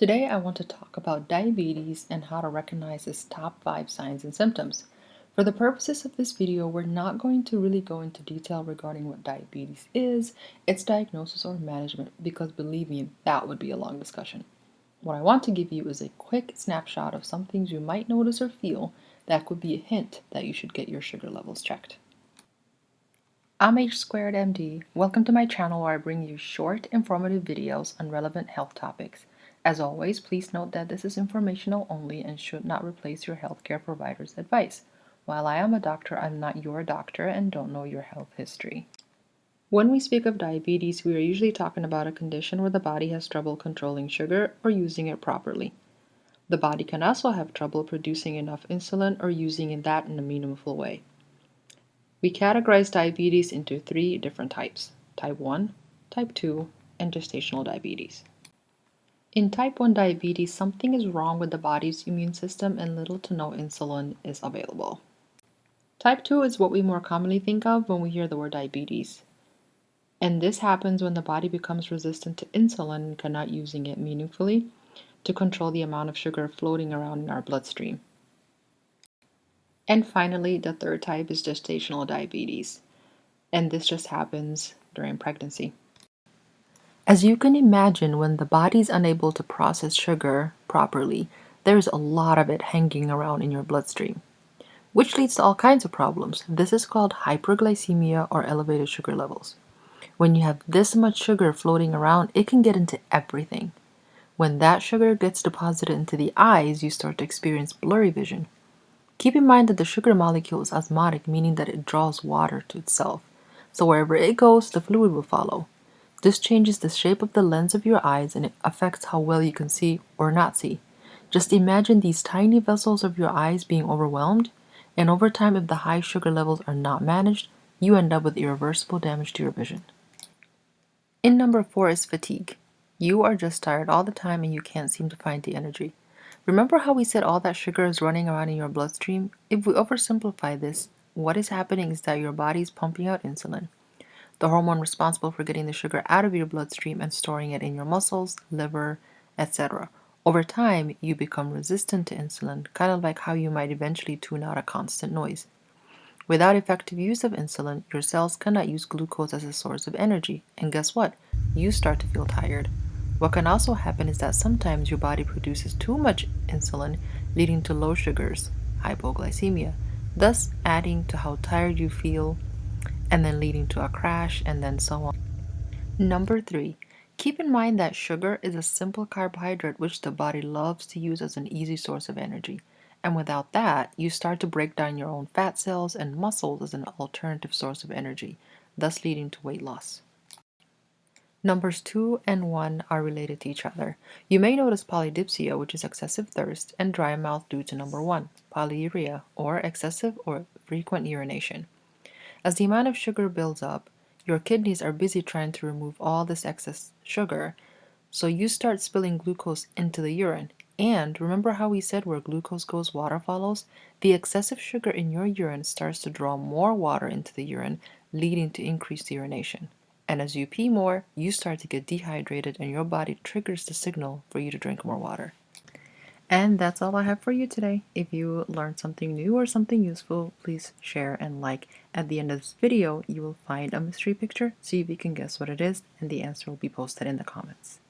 Today I want to talk about diabetes and how to recognize its top 5 signs and symptoms. For the purposes of this video, we're not going to really go into detail regarding what diabetes is, its diagnosis or management, because believe me, that would be a long discussion. What I want to give you is a quick snapshot of some things you might notice or feel that could be a hint that you should get your sugar levels checked. I'm Hsquared MD. Welcome to my channel where I bring you short, informative videos on relevant health topics. As always, please note that this is informational only and should not replace your healthcare provider's advice. While I am a doctor, I'm not your doctor and don't know your health history. When we speak of diabetes, we are usually talking about a condition where the body has trouble controlling sugar or using it properly. The body can also have trouble producing enough insulin or using that in a meaningful way. We categorize diabetes into 3 different types: type 1, type 2, and gestational diabetes. In type 1 diabetes, something is wrong with the body's immune system and little to no insulin is available. Type 2 is what we more commonly think of when we hear the word diabetes. And this happens when the body becomes resistant to insulin and cannot using it meaningfully to control the amount of sugar floating around in our bloodstream. And finally, the third type is gestational diabetes. And this just happens during pregnancy. As you can imagine, when the body is unable to process sugar properly, there's a lot of it hanging around in your bloodstream, which leads to all kinds of problems. This is called hyperglycemia or elevated sugar levels. When you have this much sugar floating around, it can get into everything. When that sugar gets deposited into the eyes, you start to experience blurry vision. Keep in mind that the sugar molecule is osmotic, meaning that it draws water to itself. So wherever it goes, the fluid will follow. This changes the shape of the lens of your eyes and it affects how well you can see or not see. Just imagine these tiny vessels of your eyes being overwhelmed, and over time, if the high sugar levels are not managed, you end up with irreversible damage to your vision. In number 4 is fatigue. You are just tired all the time and you can't seem to find the energy. Remember how we said all that sugar is running around in your bloodstream? If we oversimplify this, what is happening is that your body is pumping out insulin, the hormone responsible for getting the sugar out of your bloodstream and storing it in your muscles, liver, etc. Over time, you become resistant to insulin, kind of like how you might eventually tune out a constant noise. Without effective use of insulin, your cells cannot use glucose as a source of energy, and guess what? You start to feel tired. What can also happen is that sometimes your body produces too much insulin, leading to low sugars, hypoglycemia, thus adding to how tired you feel, and then leading to a crash, and then so on. Number 3, keep in mind that sugar is a simple carbohydrate which the body loves to use as an easy source of energy. And without that, you start to break down your own fat cells and muscles as an alternative source of energy, thus leading to weight loss. Numbers 2 and 1 are related to each other. You may notice polydipsia, which is excessive thirst, and dry mouth due to number 1, polyuria, or excessive or frequent urination. As the amount of sugar builds up, your kidneys are busy trying to remove all this excess sugar, so you start spilling glucose into the urine. And remember how we said where glucose goes, water follows? The excessive sugar in your urine starts to draw more water into the urine, leading to increased urination. And as you pee more, you start to get dehydrated and your body triggers the signal for you to drink more water. And that's all I have for you today. If you learned something new or something useful, please share and like. At the end of this video, you will find a mystery picture. See if you can guess what it is, and the answer will be posted in the comments.